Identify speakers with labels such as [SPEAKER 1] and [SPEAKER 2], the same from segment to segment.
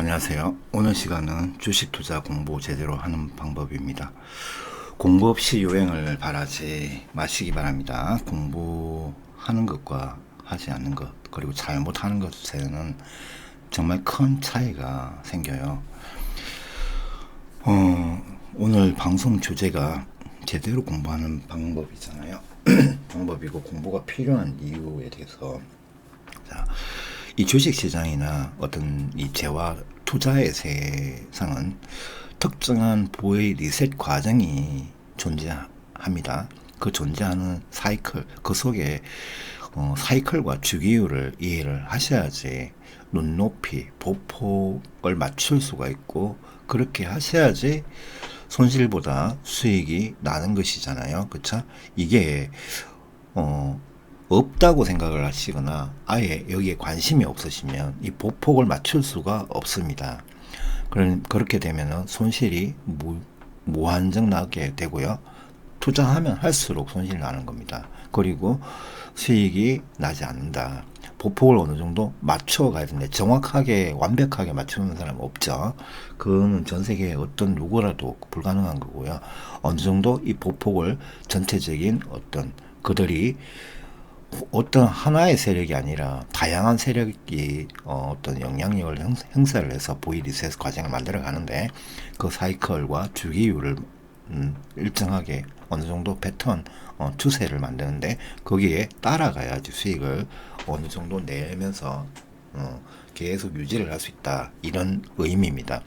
[SPEAKER 1] 안녕하세요. 오늘 시간은 주식 투자 공부 제대로 하는 방법입니다. 공부 없이 유행을 바라지 마시기 바랍니다. 공부하는 것과 하지 않는 것, 그리고 잘못하는 것에는 정말 큰 차이가 생겨요. 오늘 방송 주제가 제대로 공부하는 방법이잖아요. 방법이고 공부가 필요한 이유에 대해서, 자, 이 주식시장이나 어떤 이 재화 투자의 세상은 특정한 보의 리셋 과정이 존재합니다. 그 존재하는 사이클, 그 속에 사이클과 주기율을 이해를 하셔야지 눈높이, 보폭을 맞출 수가 있고, 그렇게 하셔야지 손실보다 수익이 나는 것이잖아요. 그쵸? 이게 없다고 생각을 하시거나 아예 여기에 관심이 없으시면 이 보폭을 맞출 수가 없습니다. 그렇게 되면 손실이 무한정 나게 되고요. 투자하면 할수록 손실이 나는 겁니다. 그리고 수익이 나지 않는다. 보폭을 어느 정도 맞춰 가야 되는데 정확하게 완벽하게 맞추는 사람은 없죠. 그거는 전 세계에 어떤 누구라도 불가능한 거고요. 어느 정도 이 보폭을 전체적인 어떤 그들이 어떤 하나의 세력이 아니라 다양한 세력이 어떤 영향력을 행사를 해서 보이 리셋 과정을 만들어 가는데, 그 사이클과 주기율을 일정하게 어느 정도 패턴 추세를 만드는데, 거기에 따라가야지 수익을 어느 정도 내면서 계속 유지를 할 수 있다, 이런 의미입니다.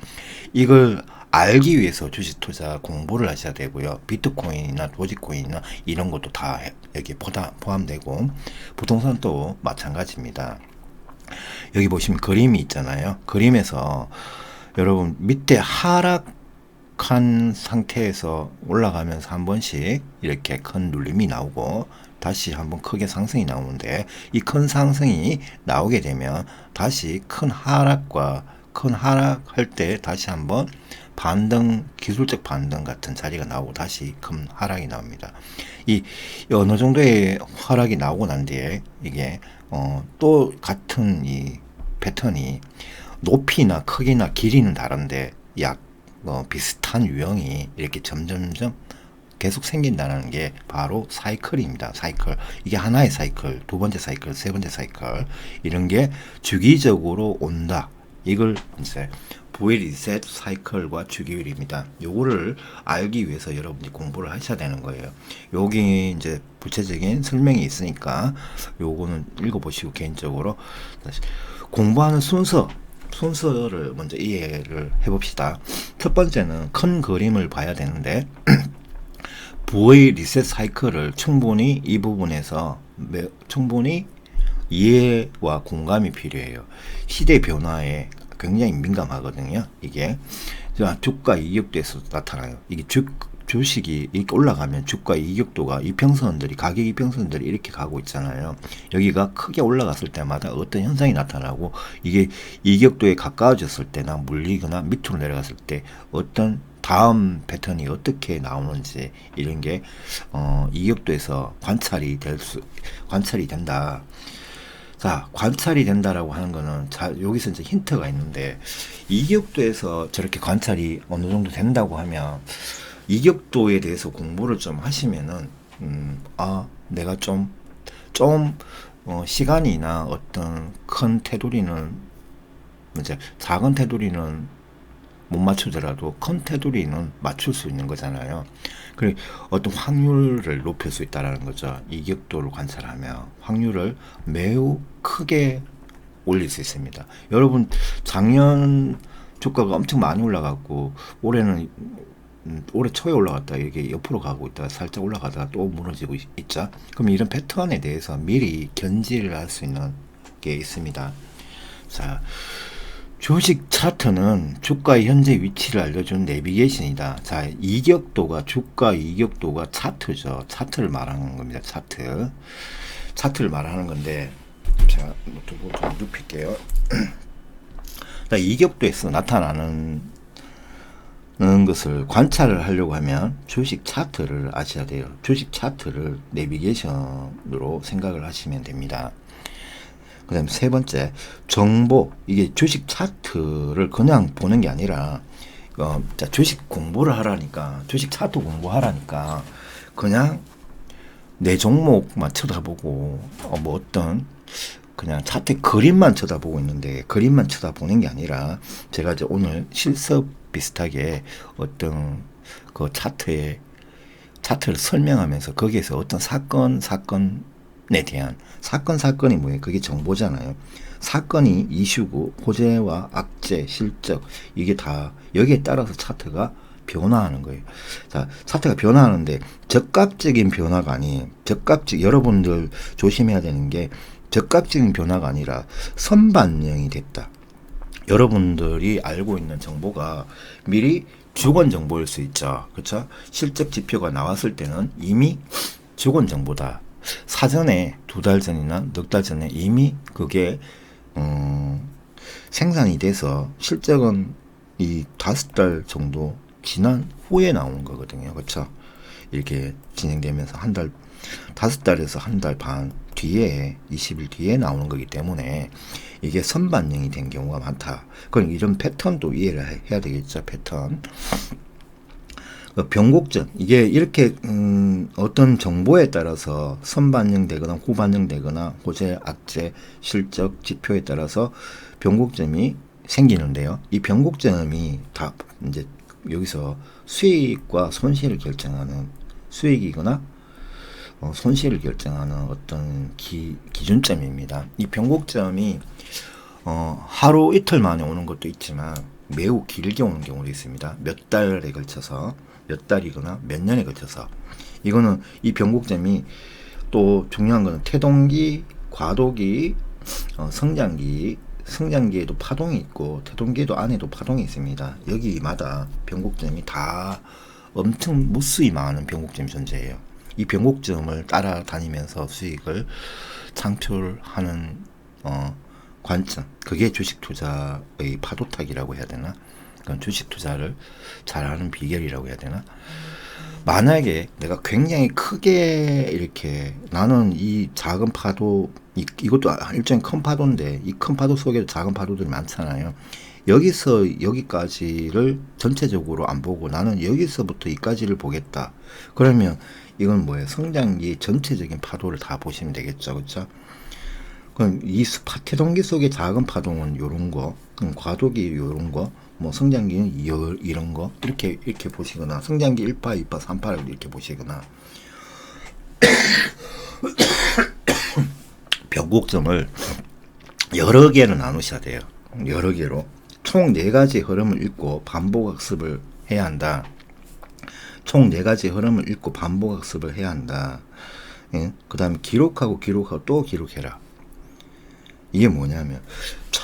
[SPEAKER 1] 이걸 알기 위해서 주식 투자 공부를 하셔야 되고요. 비트코인이나 도지코인이나 이런 것도 다 여기 포함되고, 부동산도 마찬가지입니다. 여기 보시면 그림이 있잖아요. 그림에서 여러분 밑에 하락한 상태에서 올라가면서 한 번씩 이렇게 큰 눌림이 나오고 다시 한번 크게 상승이 나오는데, 이 큰 상승이 나오게 되면 다시 큰 하락할 때 다시 한번 반등, 기술적 반등 같은 자리가 나오고 다시 큰 하락이 나옵니다. 이 어느 정도의 하락이 나오고 난 뒤에 이게 또 같은 이 패턴이 높이나 크기나 길이는 다른데 약 비슷한 유형이 이렇게 점점점 계속 생긴다는 게 바로 사이클입니다. 사이클. 이게 하나의 사이클, 두 번째 사이클, 세 번째 사이클, 이런 게 주기적으로 온다. 이걸 이제 보이 리셋 사이클과 주기율입니다. 요거를 알기 위해서 여러분이 공부를 하셔야 되는 거예요. 여기 이제 구체적인 설명이 있으니까 요거는 읽어보시고 개인적으로 다시 공부하는 순서를 먼저 이해를 해봅시다. 첫 번째는 큰 그림을 봐야 되는데 부의 리셋 사이클을 충분히 이 부분에서 충분히 이해와 공감이 필요해요. 시대 변화에 굉장히 민감하거든요. 이게 주가 이격도에서 나타나요. 이게 주식이 이렇게 올라가면 주가 이격도가 이평선들이, 가격 이평선들이 이렇게 가고 있잖아요. 여기가 크게 올라갔을 때마다 어떤 현상이 나타나고, 이게 이격도에 가까워졌을 때나 물리거나 밑으로 내려갔을 때 어떤 다음 패턴이 어떻게 나오는지, 이런 게 이격도에서 관찰이 된다. 자, 관찰이 된다라고 하는 거는, 자, 여기서 이제 힌트가 있는데, 이격도에서 저렇게 관찰이 어느 정도 된다고 하면, 이격도에 대해서 공부를 좀 하시면은, 내가 시간이나 어떤 큰 테두리는, 이제 작은 테두리는 못 맞추더라도 큰 테두리는 맞출 수 있는 거잖아요. 그리고 어떤 확률을 높일 수 있다는 거죠. 이격도를 관찰하면 확률을 매우 크게 올릴 수 있습니다. 여러분, 작년 주가가 엄청 많이 올라갔고, 올해는 올해 초에 올라갔다 이게 옆으로 가고 있다가 살짝 올라가다가 또 무너지고 있죠. 그럼 이런 패턴에 대해서 미리 견지를 할 수 있는 게 있습니다. 자, 주식 차트는 주가의 현재 위치를 알려주는 내비게이션이다. 자, 주가 이격도가 차트죠. 차트를 말하는 겁니다. 차트를 말하는 건데, 제가 노트북 좀 눕힐게요. 자, 이격도에서 나타나는 것을 관찰을 하려고 하면 주식 차트를 아셔야 돼요. 주식 차트를 내비게이션으로 생각을 하시면 됩니다. 그다음에 세 번째, 정보. 이게 주식 차트를 그냥 보는 게 아니라 자, 주식 공부를 하라니까, 주식 차트 공부하라니까 그냥 내 종목만 쳐다보고 뭐 어떤 그냥 차트 그림만 쳐다보고 있는데, 그림만 쳐다보는 게 아니라 제가 이제 오늘 실습 비슷하게 어떤 그 차트를 설명하면서 거기에서 어떤 사건에 대한 사건이 뭐예요? 그게 정보잖아요. 사건이 이슈고 호재와 악재, 실적, 이게 다 여기에 따라서 차트가 변화하는 거예요. 자, 차트가 변화하는데 적극적인 변화가 아니에요. 여러분들 조심해야 되는 게 적극적인 변화가 아니라 선반영이 됐다. 여러분들이 알고 있는 정보가 미리 주권 정보일 수 있죠. 그렇죠? 실적 지표가 나왔을 때는 이미 주권 정보다. 사전에 2달 전이나 넉 달 전에 이미 그게 생산이 돼서 실적은 이 5달 정도 지난 후에 나오는 거거든요. 그렇죠? 이렇게 진행되면서 5달에서 1달 반 뒤에 20일 뒤에 나오는 거기 때문에 이게 선반영이 된 경우가 많다. 그럼 이런 패턴도 이해를 해야 되겠죠. 패턴. 변곡점. 이게 이렇게 어떤 정보에 따라서 선반영되거나 후반영되거나 호재, 악재, 실적, 지표에 따라서 변곡점이 생기는데요. 이 변곡점이 다 이제 여기서 수익과 손실을 결정하는, 수익이거나 손실을 결정하는 어떤 기준점입니다. 이 변곡점이 하루 이틀 만에 오는 것도 있지만 매우 길게 오는 경우도 있습니다. 몇 달에 걸쳐서, 몇 달이거나 몇 년에 걸쳐서. 이거는 이 변곡점이 또 중요한 거는 태동기, 과도기, 성장기에도 파동이 있고 태동기에도 안에도 파동이 있습니다. 여기마다 변곡점이 다 엄청 무수히 많은 변곡점이 존재해요. 이 변곡점을 따라다니면서 수익을 창출하는 관점, 그게 주식 투자의 파도타기라고 해야 되나? 그건 주식 투자를 잘하는 비결이라고 해야 되나? 만약에 내가 굉장히 크게 이렇게, 나는 이 작은 파도, 이것도 일종의 큰 파도인데 이 큰 파도 속에도 작은 파도들이 많잖아요. 여기서 여기까지를 전체적으로 안 보고 나는 여기서부터 여기까지를 보겠다. 그러면 이건 뭐예요? 성장기 전체적인 파도를 다 보시면 되겠죠. 그렇죠? 그럼 이 태동기 속의 작은 파동은 요런 거, 과도기 요런 거, 뭐 성장기는 이런 거, 이렇게 보시거나, 성장기 1파, 2파, 3파를 이렇게 보시거나, 변곡점을 여러 개로 나누셔야 돼요. 여러 개로. 총 4가지 흐름을 읽고 반복 학습을 해야 한다. 총 4가지 흐름을 읽고 반복 학습을 해야 한다. 예? 그 다음에 기록하고 또 기록해라. 이게 뭐냐면,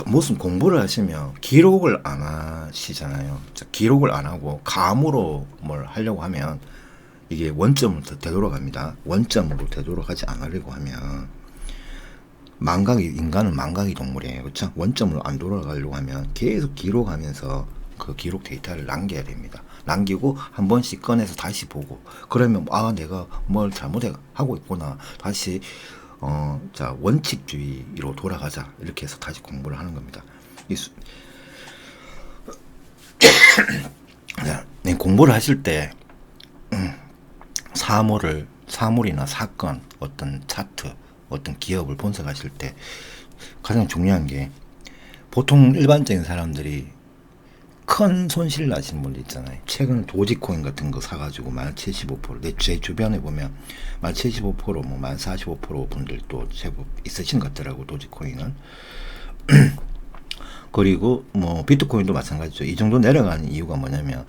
[SPEAKER 1] 무슨 공부를 하시면 기록을 안 하시잖아요. 기록을 안 하고 감으로 뭘 하려고 하면 이게 원점으로 되돌아갑니다. 원점으로 되돌아가지 않으려고 하면 인간은 망각이 동물이에요. 그렇죠? 원점으로 안 돌아가려고 하면 계속 기록하면서 그 기록 데이터를 남겨야 됩니다. 남기고 한 번씩 꺼내서 다시 보고, 그러면 내가 뭘 잘못하고 있구나. 다시 자, 원칙주의로 돌아가자. 이렇게 해서 다시 공부를 하는 겁니다. 공부를 하실 때 사물이나 사건, 어떤 차트, 어떤 기업을 분석하실 때 가장 중요한 게, 보통 일반적인 사람들이 큰 손실 나신 분들 있잖아요. 최근 도지코인 같은 거 사가지고 만 75%, 제 주변에 보면 만 75%, 만 45% 분들도 제법 있으신 것 같더라고, 도지코인은. 그리고 비트코인도 마찬가지죠. 이 정도 내려가는 이유가 뭐냐면,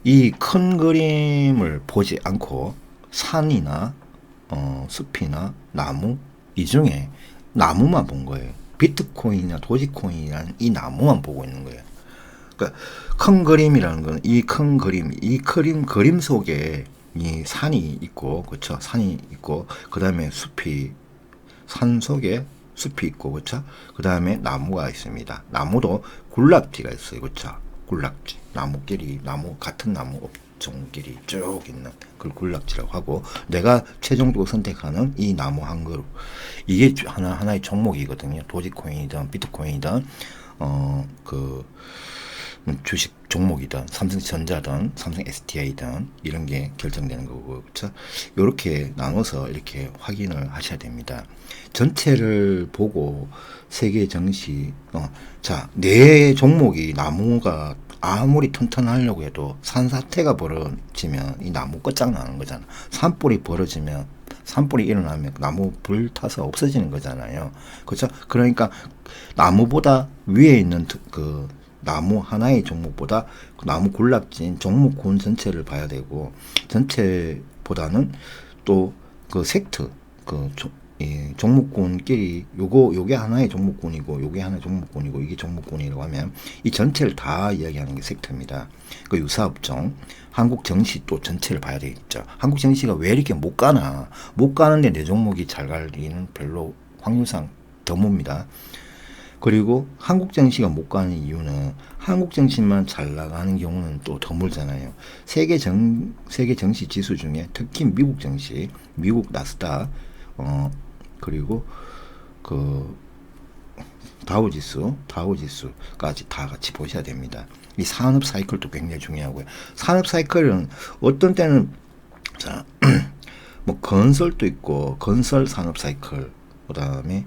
[SPEAKER 1] 이 큰 그림을 보지 않고 산이나 숲이나 나무, 이 중에 나무만 본 거예요. 비트코인이나 도지코인이라는 이 나무만 보고 있는 거예요. 그러니까 큰 그림이라는 건 이 큰 그림, 그림 속에 이 산이 있고, 그렇죠? 산이 있고, 그 다음에 산 속에 숲이 있고, 그렇죠? 그 다음에 나무가 있습니다. 나무도 군락지가 있어요, 그렇죠? 군락지, 같은 나무 종목끼리 쭉 있는 그걸 군락지라고 하고, 내가 최종적으로 선택하는 이 나무 한 그룹, 이게 하나의 종목이거든요. 도지코인이든 비트코인이든 그 주식 종목이든 삼성전자든 삼성 SDI든 이런 게 결정되는 거고, 그렇죠? 이렇게 나눠서 이렇게 확인을 하셔야 됩니다. 전체를 보고 세계 증시, 자, 내 종목이 나무가 아무리 튼튼하려고 해도 산사태가 벌어지면 이 나무 끝장나는 거잖아. 산불이 벌어지면, 산불이 일어나면 나무 불 타서 없어지는 거잖아요. 그렇죠? 그러니까 나무보다 위에 있는 그 나무 하나의 종목보다 그 나무 군락지인 종목군 전체를 봐야 되고, 전체보다는 또 그 섹트, 그 종목군끼리 요게 하나의 종목군이고 요게 하나의 종목군이고 이게 종목군이라고 하면 이 전체를 다 이야기하는 게 섹터입니다. 그 유사업종, 한국 증시 또 전체를 봐야 되겠죠. 한국 증시가 왜 이렇게 못 가는데 내 종목이 잘 갈 리는 별로 확률상 드뭅니다. 그리고 한국 증시가 못 가는 이유는 한국 증시만 잘 나가는 경우는 또 드물잖아요. 세계 증시 지수 중에 특히 미국 증시, 미국 나스닥, 그리고 그 다우지수까지 다 같이 보셔야 됩니다. 이 산업 사이클도 굉장히 중요하고요. 산업 사이클은 어떤 때는 자, 뭐 건설도 있고 건설 산업 사이클, 그다음에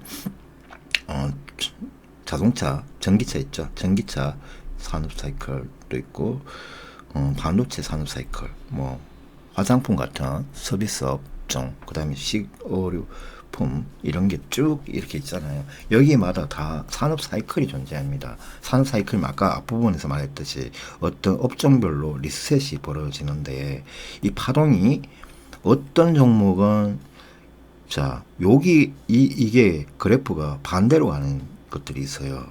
[SPEAKER 1] 자동차, 전기차 있죠. 전기차 산업 사이클도 있고, 반도체 산업 사이클, 뭐 화장품 같은 서비스 업종, 그다음에 식어류품 이런 게 쭉 이렇게 있잖아요. 여기마다 다 산업 사이클이 존재합니다. 산업 사이클은 아까 앞부분에서 말했듯이 어떤 업종별로 리셋이 벌어지는데, 이 파동이 어떤 종목은 자, 여기 이게 그래프가 반대로 가는 것들이 있어요.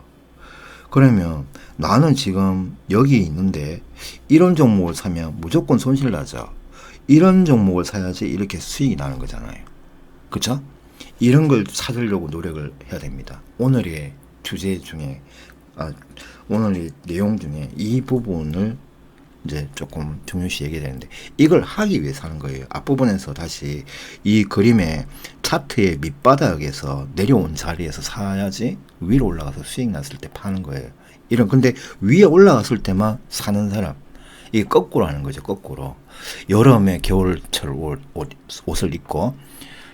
[SPEAKER 1] 그러면 나는 지금 여기 있는데 이런 종목을 사면 무조건 손실 나죠. 이런 종목을 사야지 이렇게 수익이 나는 거잖아요. 그쵸? 이런 걸 찾으려고 노력을 해야 됩니다. 오늘의 주제 중에, 오늘의 내용 중에 이 부분을 이제 조금 중요시 얘기해야 되는데, 이걸 하기 위해서 하는 거예요. 앞부분에서 다시 이 그림의 차트의 밑바닥에서 내려온 자리에서 사야지 위로 올라가서 수익 났을 때 파는 거예요. 근데 위에 올라갔을 때만 사는 사람, 이게 거꾸로 하는 거죠. 거꾸로. 여름에 겨울철 옷을 입고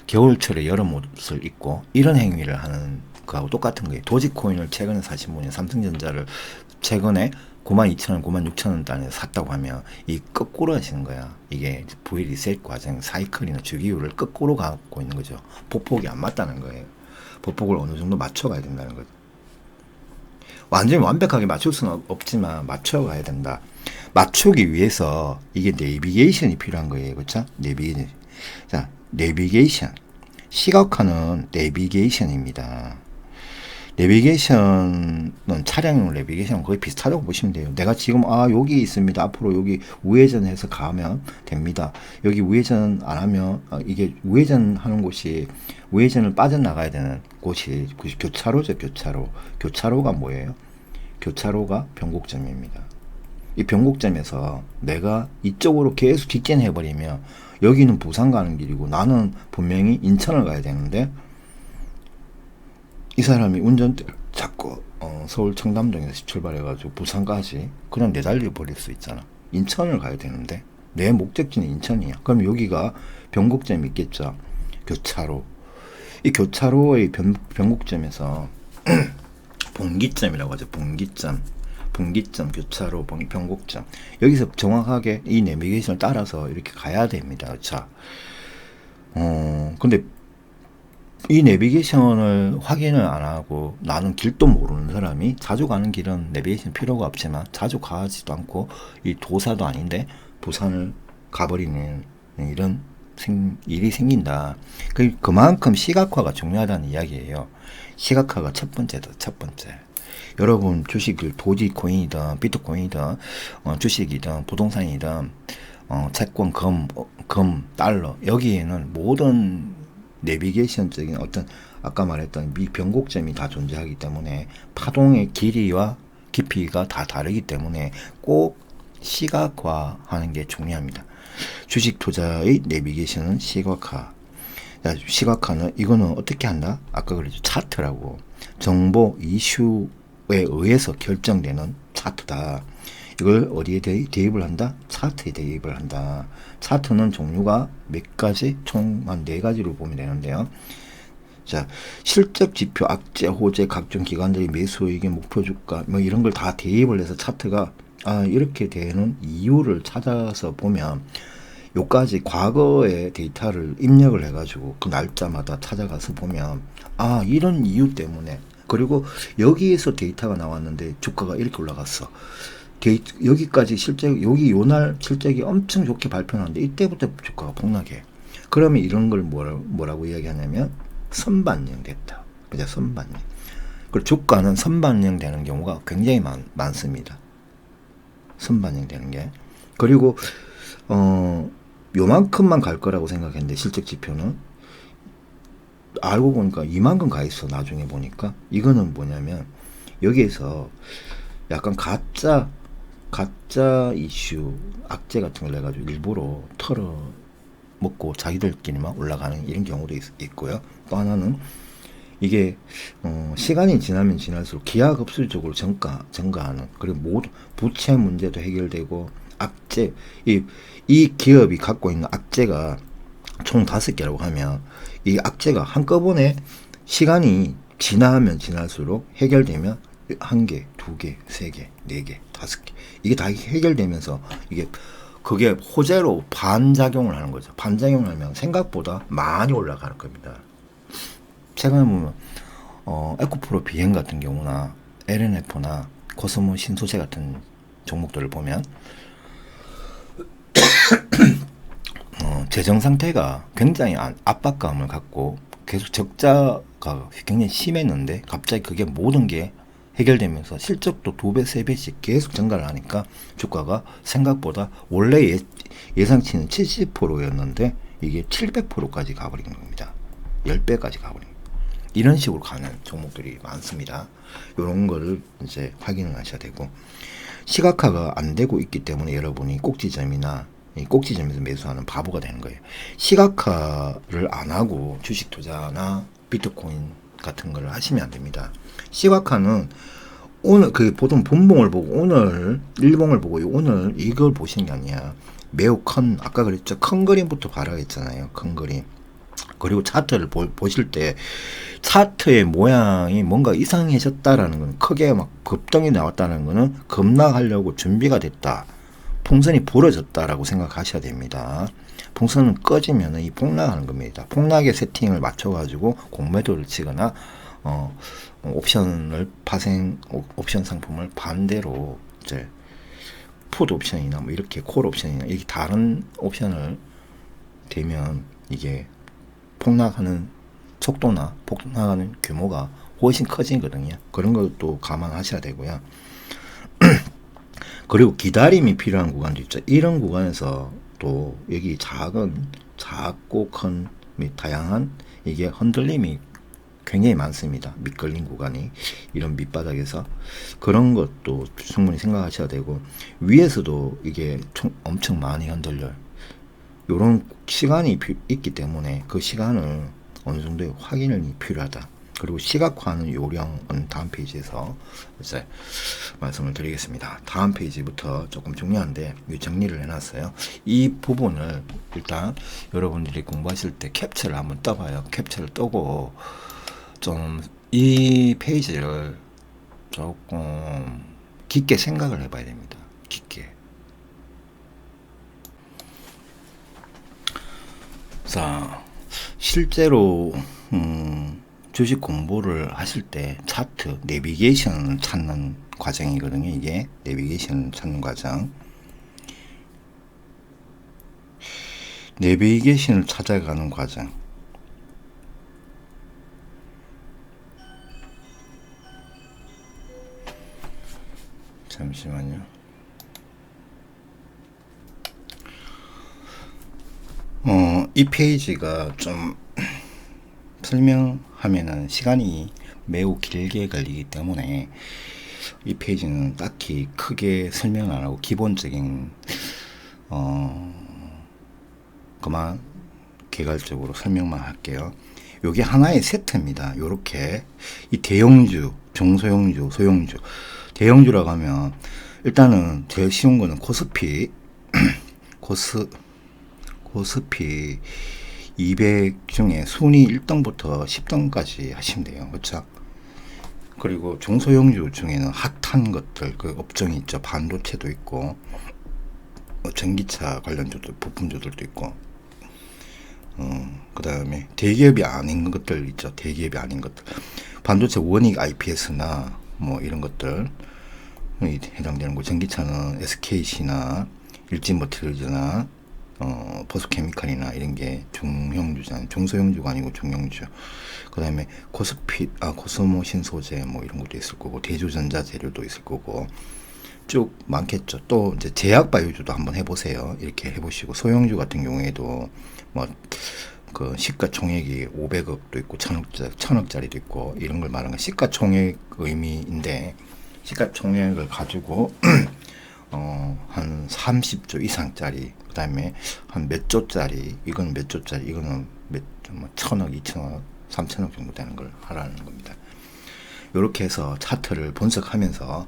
[SPEAKER 1] 겨울철에 여름 옷을 입고 이런 행위를 하는 거하고 똑같은 거예요. 도지코인을 최근에 사신 분이 삼성전자를 최근에 92,000원, 96,000원 단에 샀다고 하면 이 거꾸로 하시는 거야. 이게 V 리셋 과정, 사이클이나 주기율을 거꾸로 갖고 있는 거죠. 보폭이 안 맞다는 거예요. 보폭을 어느 정도 맞춰가야 된다는 거죠. 완전히 완벽하게 맞출 수는 없지만 맞춰가야 된다. 맞추기 위해서 이게 내비게이션이 필요한 거예요. 그렇죠? 내비게이션. 자, 내비게이션. 시각화는 내비게이션입니다. 내비게이션은 차량용 내비게이션 거의 비슷하다고 보시면 돼요. 내가 지금 여기 있습니다. 앞으로 여기 우회전해서 가면 됩니다. 여기 우회전 안 하면 이게 우회전하는 곳이 우회전을 빠져나가야 되는 곳이 교차로죠. 교차로가 뭐예요? 교차로가 변곡점입니다. 이 변곡점에서 내가 이쪽으로 계속 직진해버리면 여기는 부산 가는 길이고 나는 분명히 인천을 가야 되는데, 이 사람이 운전대를 잡고 서울 청담동에서 출발해가지고 부산까지 그냥 내달려 버릴 수 있잖아. 인천을 가야 되는데 내 목적지는 인천이야. 그럼 여기가 변곡점이 있겠죠. 교차로. 이 교차로의 변곡점에서 분기점이라고 하죠. 분기점, 교차로, 변곡점. 여기서 정확하게 이 내비게이션을 따라서 이렇게 가야 됩니다. 자, 근데 이 내비게이션을 확인을 안 하고 나는 길도 모르는 사람이, 자주 가는 길은 내비게이션 필요가 없지만 자주 가지도 않고 이 도사도 아닌데 부산을 가버리는 이런 일이 생긴다. 그만큼 시각화가 중요하다는 이야기예요. 시각화가 첫 번째다. 첫 번째. 여러분 주식을 도지코인이든 비트코인이든 주식이든 부동산이든 채권, 금, 달러, 여기에는 모든 내비게이션적인 어떤 아까 말했던 미 변곡점이 다 존재하기 때문에 파동의 길이와 깊이가 다 다르기 때문에 꼭 시각화하는 게 중요합니다. 주식 투자의 내비게이션은 시각화. 자, 시각화는 이거는 어떻게 한다? 아까 그랬죠. 차트라고. 정보 이슈에 의해서 결정되는 차트다. 이걸 어디에 대입을 한다? 차트에 대입을 한다. 차트는 종류가 몇 가지? 총 한 4가지로 보면 되는데요. 자, 실적 지표, 악재, 호재, 각종 기관들이 매수 의견, 목표 주가 뭐 이런 걸 다 대입을 해서 차트가 이렇게 되는 이유를 찾아서 보면 요까지 과거의 데이터를 입력을 해가지고 그 날짜마다 찾아가서 보면 이런 이유 때문에, 그리고 여기에서 데이터가 나왔는데 주가가 이렇게 올라갔어. 여기까지 실적, 여기 요날 실적이 엄청 좋게 발표하는데 이때부터 주가가 폭락해. 그러면 이런 걸 뭐라고 이야기하냐면 선반영 됐다. 그죠? 선반영. 그리고 주가는 선반영 되는 경우가 굉장히 많습니다. 선반영 되는 게. 그리고 요만큼만 갈 거라고 생각했는데 실적 지표는 알고 보니까 이만큼 가 있어. 나중에 보니까 이거는 뭐냐면 여기에서 약간 가짜 이슈, 악재 같은 걸 내가지고 일부러 털어 먹고 자기들끼리만 올라가는 이런 경우도 있고요. 또 하나는 이게 시간이 지나면 지날수록 기하급수적으로 증가하는, 그리고 모든 부채 문제도 해결되고 악재, 이 기업이 갖고 있는 악재가 총 5개라고 하면 이 악재가 한꺼번에 시간이 지나면 지날수록 해결되면 1개, 2개, 3개, 4개, 5개 이게 다 해결되면서 그게 호재로 반작용을 하는 거죠. 반작용을 하면 생각보다 많이 올라가는 겁니다. 최근에 보면 에코프로 비행 같은 경우나 LNF나 코스모 신소재 같은 종목들을 보면 재정 상태가 굉장히 압박감을 갖고 계속 적자가 굉장히 심했는데 갑자기 그게 모든 게 해결되면서 실적도 2배, 3배씩 계속 증가를 하니까 주가가 생각보다 원래 예상치는 70%였는데 이게 700%까지 가버린 겁니다. 10배까지 가버린 겁니다. 이런 식으로 가는 종목들이 많습니다. 이런 거를 이제 확인을 하셔야 되고, 시각화가 안 되고 있기 때문에 여러분이 꼭지점이나 꼭지점에서 매수하는 바보가 되는 거예요. 시각화를 안 하고 주식 투자나 비트코인 같은 걸 하시면 안 됩니다. 시각화는 오늘 보통 분봉을 보고 오늘 일봉을 보고 오늘 이걸 보시는 게 아니야. 매우 아까 그랬죠. 큰 그림부터 봐라 했잖아요. 큰 그림. 그리고 차트를 보실 때 차트의 모양이 뭔가 이상해졌다라는 건, 크게 막 급등이 나왔다는 거는 급락하려고 준비가 됐다. 풍선이 부러졌다라고 생각하셔야 됩니다. 풍선은 꺼지면 이 폭락하는 겁니다. 폭락의 세팅을 맞춰가지고 공매도를 치거나 옵션 상품을 반대로 이제 풋 옵션이나 뭐 이렇게 콜 옵션이나 이렇게 다른 옵션을 대면 이게 폭락하는 속도나 폭락하는 규모가 훨씬 커지거든요. 그런 것도 감안하셔야 되고요. 그리고 기다림이 필요한 구간도 있죠. 이런 구간에서 또 여기 작고 큰 및 다양한 이게 흔들림이 굉장히 많습니다. 밑걸린 구간이 이런 밑바닥에서 그런 것도 충분히 생각하셔야 되고, 위에서도 이게 엄청 많이 흔들려요. 요런 시간이 있기 때문에 그 시간을 어느 정도의 확인이 필요하다. 그리고 시각화하는 요령은 다음 페이지에서 이제 말씀을 드리겠습니다. 다음 페이지부터 조금 중요한데 정리를 해놨어요. 이 부분을 일단 여러분들이 공부하실 때 캡처를 한번 떠봐요. 캡처를 떠고 좀 이 페이지를 조금 깊게 생각을 해봐야 됩니다. 깊게. 자, 실제로 주식 공부를 하실 때 차트, 내비게이션을 찾는 과정이거든요. 이게 내비게이션을 찾는 과정. 내비게이션을 찾아가는 과정. 잠시만요. 이 페이지가 좀 설명하면은 시간이 매우 길게 걸리기 때문에 이 페이지는 딱히 크게 설명 안 하고 기본적인 그만 개괄적으로 설명만 할게요. 요게 하나의 세트입니다. 요렇게 이 대형주, 중소형주, 소형주. 대형주라고 하면 일단은 제일 쉬운 거는 코스피 코스피 200 중에 순위 1등부터 10등까지 하시면 돼요. 그렇죠? 그리고 중소형주 중에는 핫한 것들, 그 업종이 있죠. 반도체도 있고, 전기차 관련주도, 부품주들도 있고, 그 다음에 대기업이 아닌 것들 있죠. 대기업이 아닌 것들. 반도체 원익 IPS나 뭐 이런 것들 해당되는 거. 전기차는 SKC나 일진머티리얼즈나 포스케미칼이나 이런 게 중형주잖아요. 중소형주가 아니고 중형주. 그 다음에 코스모 신소재 뭐 이런 것도 있을 거고, 대조전자 재료도 있을 거고, 쭉 많겠죠. 또 이제 제약바이오주도 한번 해보세요. 이렇게 해보시고, 소형주 같은 경우에도 뭐 그 시가총액이 500억도 있고 1000억짜리도 있고 이런 걸 말하는 건 시가총액 의미인데, 시가총액을 가지고 한 30조 이상짜리, 그 다음에 한 몇 조짜리, 이거는 몇 조짜리, 이거는 몇, 뭐 1000억, 2000억, 3000억 정도 되는 걸 하라는 겁니다. 이렇게 해서 차트를 분석하면서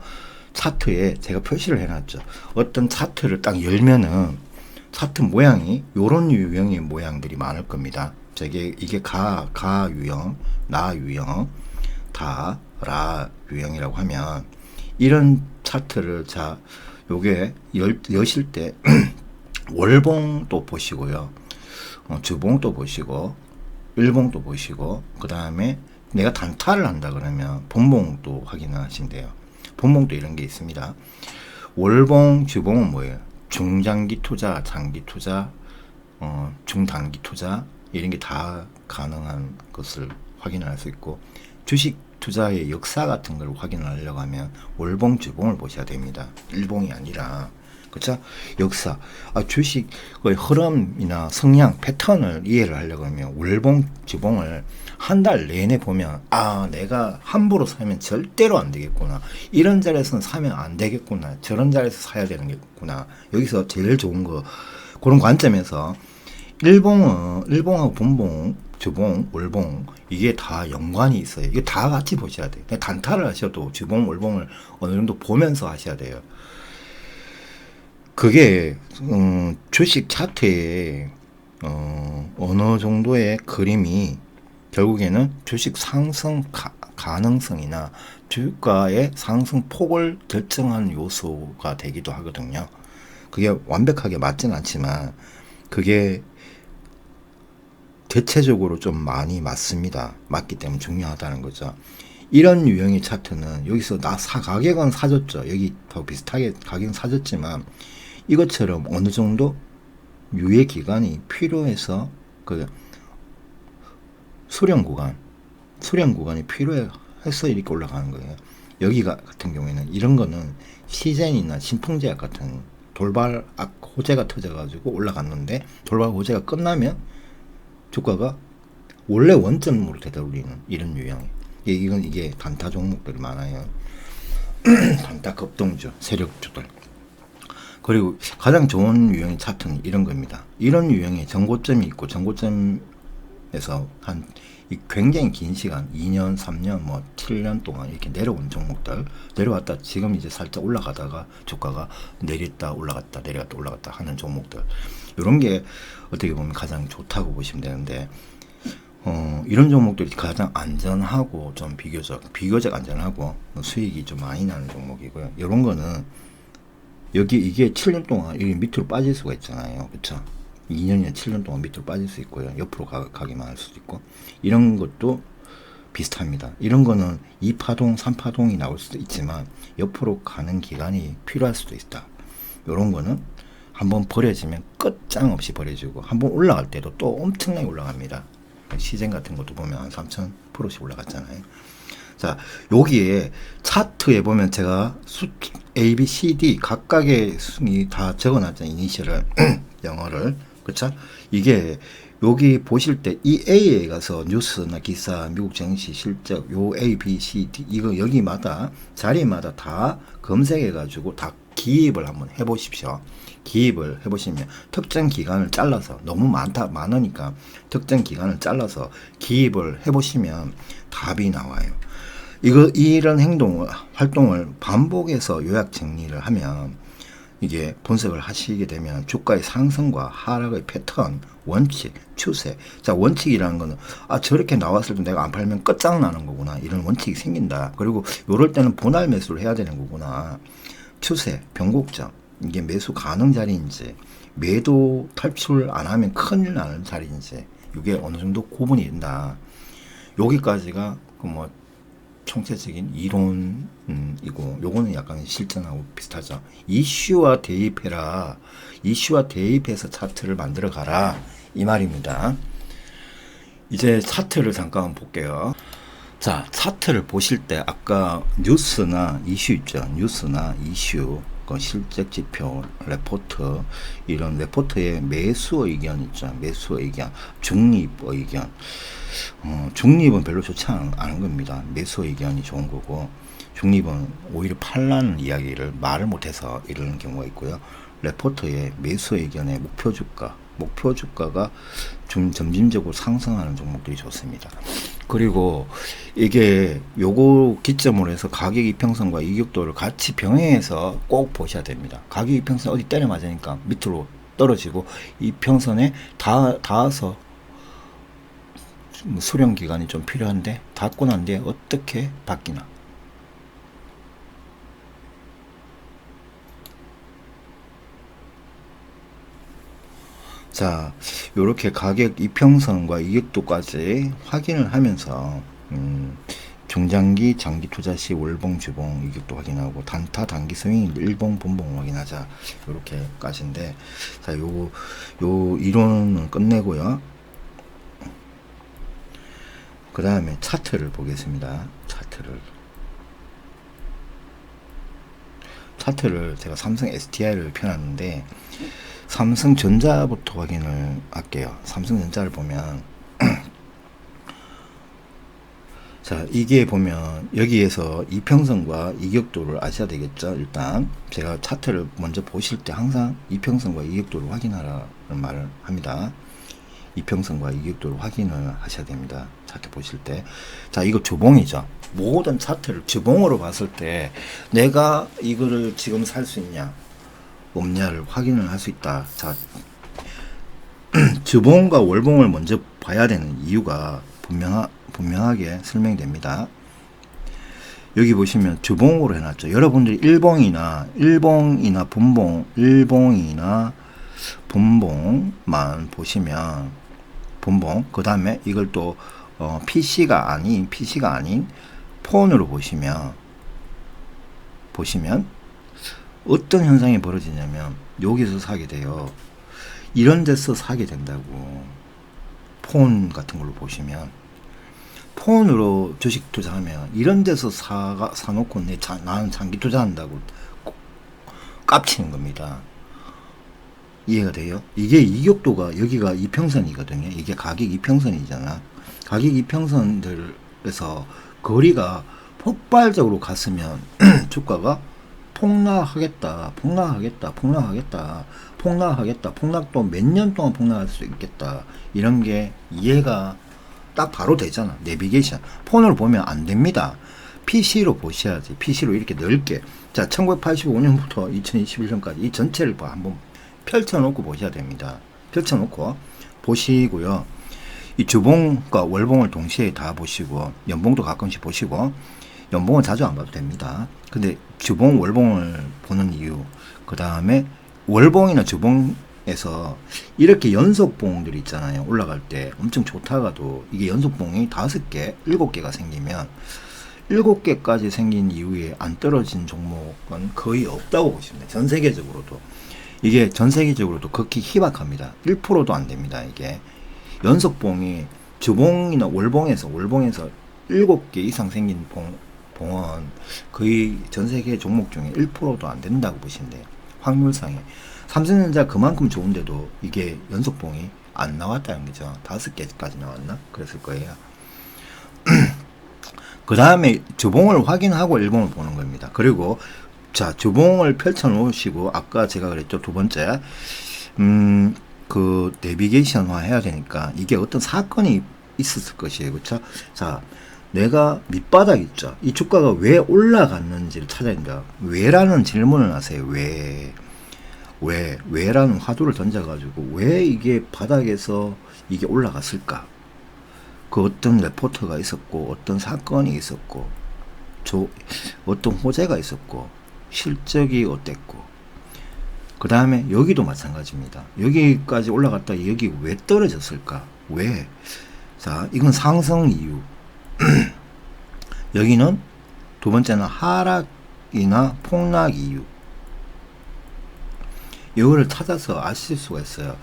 [SPEAKER 1] 차트에 제가 표시를 해놨죠. 어떤 차트를 딱 열면은 차트 모양이 요런 유형의 모양들이 많을 겁니다. 이게 가 유형, 나 유형, 라 유형이라고 하면, 이런 차트를 요게 여실 때 월봉도 보시고요, 주봉도 보시고, 일봉도 보시고, 그 다음에 내가 단타를 한다 그러면 분봉도 확인하신대요. 분봉도 이런 게 있습니다. 월봉, 주봉은 뭐예요? 중장기 투자, 장기 투자, 중단기 투자, 이런 게 다 가능한 것을 확인할 수 있고, 주식 투자의 역사 같은 걸 확인하려고 하면 월봉, 주봉을 보셔야 됩니다. 일봉이 아니라. 그렇죠? 역사. 주식의 흐름이나 성향, 패턴을 이해를 하려고 하면 월봉, 주봉을 한 달 내내 보면, 내가 함부로 사면 절대로 안 되겠구나. 이런 자리에서는 사면 안 되겠구나. 저런 자리에서 사야 되는겠구나. 여기서 제일 좋은 거, 그런 관점에서 일봉하고 분봉, 주봉, 월봉, 이게 다 연관이 있어요. 이게 다 같이 보셔야 돼요. 단타를 하셔도 주봉, 월봉을 어느 정도 보면서 하셔야 돼요. 그게 주식 차트에 어느 정도의 그림이 결국에는 주식 상승 가능성이나 주가의 상승 폭을 결정하는 요소가 되기도 하거든요. 그게 완벽하게 맞진 않지만 그게 대체적으로 좀 많이 맞습니다. 맞기 때문에 중요하다는 거죠. 이런 유형의 차트는 여기서 가격은 사줬죠. 여기 더 비슷하게 가격은 사줬지만, 이것처럼 어느 정도 유예 기간이 필요해서 그 수렴 구간이 필요해서 이렇게 올라가는 거예요. 여기가 같은 경우에는 이런 거는 시젠이나 신풍제약 같은 돌발 호재가 터져가지고 올라갔는데, 돌발 호재가 끝나면 주가가 원래 원점으로 되돌리는 이런 유형. 이게 단타 종목들이 많아요. 단타 급등주, 세력주들. 그리고 가장 좋은 유형의 차트는 이런 겁니다. 이런 유형의 전고점이 있고, 전고점에서 굉장히 긴 시간, 2년, 3년, 7년 동안 이렇게 내려온 종목들, 내려왔다 지금 이제 살짝 올라가다가 주가가 내렸다 올라갔다 내려갔다 올라갔다 하는 종목들, 이런 게 어떻게 보면 가장 좋다고 보시면 되는데, 이런 종목들이 가장 안전하고 좀 비교적 안전하고 수익이 좀 많이 나는 종목이고요. 이런 거는 이게 7년 동안 이게 밑으로 빠질 수가 있잖아요. 그쵸? 2년이나 7년 동안 밑으로 빠질 수 있고요. 옆으로 가기만 할 수도 있고, 이런 것도 비슷합니다. 이런 거는 2파동, 3파동이 나올 수도 있지만 옆으로 가는 기간이 필요할 수도 있다. 이런 거는 한번 버려지면 끝장없이 버려지고, 한번 올라갈 때도 또 엄청나게 올라갑니다. 시젠 같은 것도 보면 한 3000%씩 올라갔잖아요. 자, 여기에 차트에 보면 제가 A, B, C, D 각각의 순위 다 적어놨잖아요. 이니셜을 영어를. 그쵸? 이게 여기 보실 때 이 A에 가서 뉴스나 기사, 미국 증시 실적, 요 A, B, C, D 이거 여기마다 자리마다 다 검색해 가지고 다 기입을 한번 해 보십시오. 기입을 해 보시면 특정 기간을 잘라서 너무 많으니까 특정 기간을 잘라서 기입을 해 보시면 답이 나와요. 이런 활동을 반복해서 요약 정리를 하면 이게 분석을 하시게 되면 주가의 상승과 하락의 패턴, 원칙, 추세. 자, 원칙이라는 거는 저렇게 나왔을 때 내가 안 팔면 끝장나는 거구나. 이런 원칙이 생긴다. 그리고 요럴 때는 분할 매수를 해야 되는 거구나. 추세, 변곡점. 이게 매수 가능 자리인지, 매도 탈출 안 하면 큰일 나는 자리인지, 이게 어느 정도 구분이 된다. 여기까지가 총체적인 이론이고, 요거는 약간 실전하고 비슷하죠. 이슈와 대입해라. 이슈와 대입해서 차트를 만들어 가라. 이 말입니다. 이제 차트를 잠깐 볼게요. 자, 차트를 보실 때 아까 뉴스나 이슈 있죠. 뉴스나 이슈, 실적 지표, 레포트, 이런 레포트에 매수 의견 있죠. 매수 의견, 중립 의견. 중립은 별로 좋지 않은 겁니다. 매수 의견이 좋은 거고, 중립은 오히려 팔라는 이야기를 말을 못해서 이러는 경우가 있고요. 레포트에 매수 의견의 목표 주가가 좀 점진적으로 상승하는 종목들이 좋습니다. 그리고 이게 요거 기점으로 해서 가격 이평선과 이격도를 같이 병행해서 꼭 보셔야 됩니다. 가격 이평선 어디 때려 맞으니까 밑으로 떨어지고 이평선에 닿아서 수령 기간이 좀 필요한데 닿고 난 뒤에 어떻게 바뀌나. 자, 요렇게 가격 이평선과 이격도까지 확인을 하면서 중장기 장기 투자 시 월봉 주봉 이격도 확인하고 단타 단기 스윙 일봉 분봉 확인하자. 요렇게까지인데, 자, 요 이론은 끝내고요. 그 다음에 차트를 보겠습니다. 차트를 제가 삼성 SDI를 펴놨는데, 삼성전자부터 확인을 할게요. 삼성전자를 보면 자, 이게 보면 여기에서 이평선과 이격도를 아셔야 되겠죠. 일단 제가 차트를 먼저 보실 때 항상 이평선과 이격도를 확인하라는 말을 합니다. 이평선과 이격도를 확인을 하셔야 됩니다. 차트 보실 때. 자, 이거 주봉이죠. 모든 차트를 주봉으로 봤을 때 내가 이거를 지금 살 수 있냐 없냐를 확인을 할 수 있다. 자, 주봉과 월봉을 먼저 봐야 되는 이유가 분명하게 설명됩니다. 여기 보시면 주봉으로 해놨죠. 여러분들이 일봉이나 분봉만 보시면 분봉, 그 다음에 이걸 또 PC가 아닌 폰으로 보시면 어떤 현상이 벌어지냐면 여기서 사게 돼요. 이런 데서 사게 된다고. 폰 같은 걸로 보시면 폰으로 주식 투자하면 이런 데서 사놓고 나는 장기 투자한다고 깝치는 겁니다. 이해가 돼요? 이게 이격도가 여기가 이평선이거든요. 이게 가격 이평선이잖아. 가격 이평선들에서 거리가 폭발적으로 갔으면 주가가 폭락하겠다. 폭락도 몇 년 동안 폭락할 수 있겠다. 이런 게 이해가 딱 바로 되잖아. 내비게이션. 폰으로 보면 안 됩니다. PC로 보셔야지. PC로 이렇게 넓게. 자, 1985년부터 2021년까지 이 전체를 한번 펼쳐놓고 보셔야 됩니다. 펼쳐놓고 보시고요. 이 주봉과 월봉을 동시에 다 보시고, 연봉도 가끔씩 보시고, 연봉은 자주 안 봐도 됩니다. 근데 주봉, 월봉을 보는 이유, 그 다음에 월봉이나 주봉에서 이렇게 연속봉들이 있잖아요. 올라갈 때 엄청 좋다가도 이게 연속봉이 5개, 7개가 생기면 7개까지 생긴 이후에 안 떨어진 종목은 거의 없다고 보시면 돼요. 전 세계적으로도. 이게 전 세계적으로도 극히 희박합니다. 1%도 안 됩니다. 이게 연속봉이 주봉이나 월봉에서 7개 이상 생긴 봉은 거의 전 세계 종목 중에 1%도 안 된다고 보시면 돼요. 확률상에. 삼성전자 그만큼 좋은데도 이게 연속봉이 안 나왔다는 거죠. 5개까지 나왔나? 그랬을 거예요. 그 다음에 주봉을 확인하고 일봉을 보는 겁니다. 그리고 자, 주봉을 펼쳐 놓으시고 아까 제가 그랬죠. 두 번째 그 내비게이션화 해야 되니까 이게 어떤 사건이 있었을 것이에요. 그렇죠? 자, 내가 밑바닥 있죠. 이 주가가 왜 올라갔는지를 찾아야 된다. 왜라는 질문을 하세요. 왜라는 화두를 던져가지고 왜 이게 바닥에서 이게 올라갔을까? 그 어떤 레포트가 있었고 어떤 사건이 있었고 어떤 호재가 있었고 실적이 어땠고 그 다음에 여기도 마찬가지입니다. 여기까지 올라갔다 여기 왜 떨어졌을까? 왜? 자, 이건 상승 이유. 여기는 두 번째는 하락이나 폭락 이유. 이거를 찾아서 아실 수가 있어요.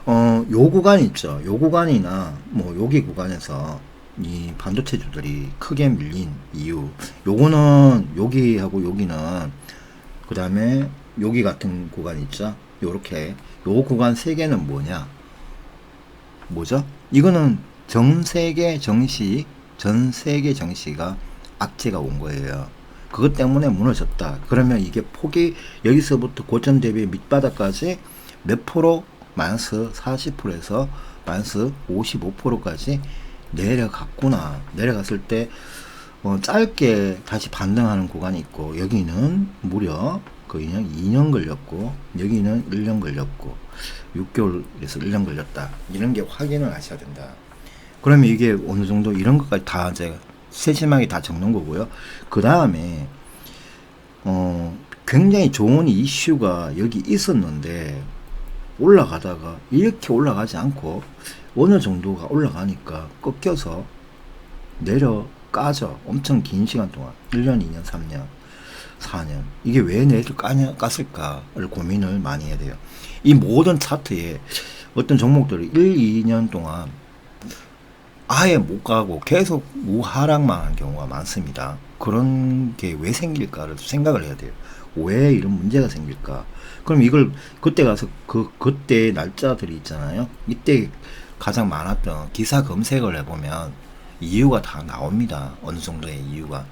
[SPEAKER 1] 요 구간 있죠. 요 구간이나 뭐 여기 구간에서 이 반도체주들이 크게 밀린 이유. 요거는 여기하고 여기는 그 다음에 여기 같은 구간 있죠. 요렇게 요 구간 세 개는 뭐죠? 이거는 전 세계 정시가 악재가 온 거예요. 그것 때문에 무너졌다. 그러면 이게 폭이 여기서부터 고점 대비 밑바닥까지 몇 프로? 마이너스 40%에서 마이너스 55%까지 내려갔구나. 내려갔을 때 짧게 다시 반등하는 구간이 있고 여기는 무려 거의 2년 걸렸고 여기는 1년 걸렸고 6개월에서 1년 걸렸다. 이런 게 확인을 하셔야 된다. 그러면 이게 어느 정도 이런 것까지 다 이제 세심하게 다 적는 거고요. 그 다음에 굉장히 좋은 이슈가 여기 있었는데 올라가다가 이렇게 올라가지 않고 어느 정도가 올라가니까 꺾여서 내려까죠. 엄청 긴 시간 동안 1년, 2년, 3년, 4년 이게 왜 깠을까를 고민을 많이 해야 돼요. 이 모든 차트에 어떤 종목들이 1, 2년 동안 아예 못 가고 계속 무하락만 한 경우가 많습니다. 그런 게 왜 생길까를 생각을 해야 돼요. 왜 이런 문제가 생길까? 그럼 이걸 그때 가서 그때 날짜들이 있잖아요. 이때 가장 많았던 기사 검색을 해보면 이유가 다 나옵니다. 어느 정도의 이유가.